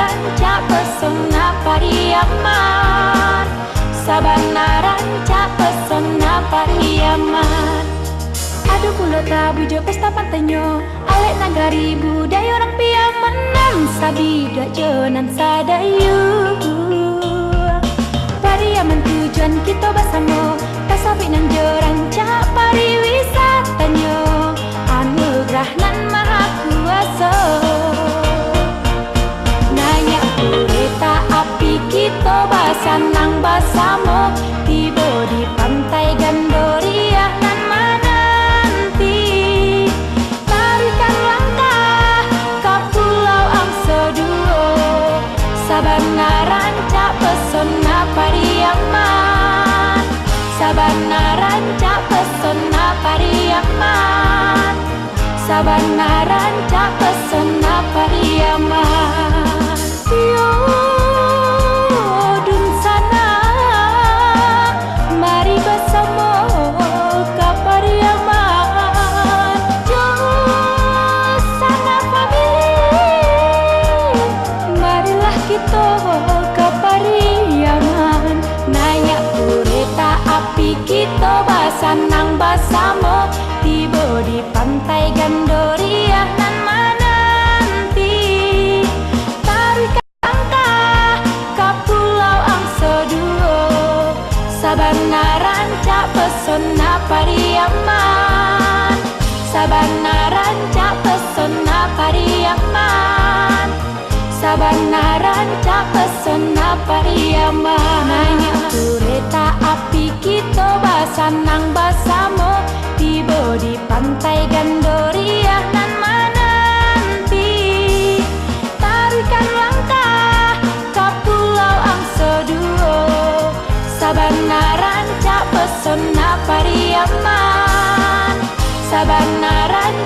rancak pesona Pariaman, sabana rancak pesona Pariaman. Aduh kulo tabujo pesta pantenyo, alek nagari budaya orang Piaman, nan sabi dua jonan sadayu. Pariaman tujuan kita bersama, kasabi nan rancak pariwisatanyo, anugerah nan maha kuasa. Nanya kereta api kita basanang basamo, tiba di pantai Gandoria nan menanti. Tarikan langkah ke Pulau Angsoduo, sabana rancak pesona Pariaman, sabana rancak pesona Pariaman, sabana rancak pesona Pariaman. Yo dun sana, mari bersama ke Pariaman. Yo sana family, marilah kita ke Pariaman. Naik kereta api kita basanang basamo, tiba di pantai Gandoria nan menanti. Tarikan langkah ke Pulau Angsoduo, sabana rancak pesona Pariaman, sabana rancak pesona Pariaman, sabana rancak pesona Pariaman. Naik kereta api kita basanang basamo, tiba di pantai Gandoria nan menanti. Tarikan langkah ke Pulau Angsoduo, sabana rancak pesona Pariaman, sabana rancak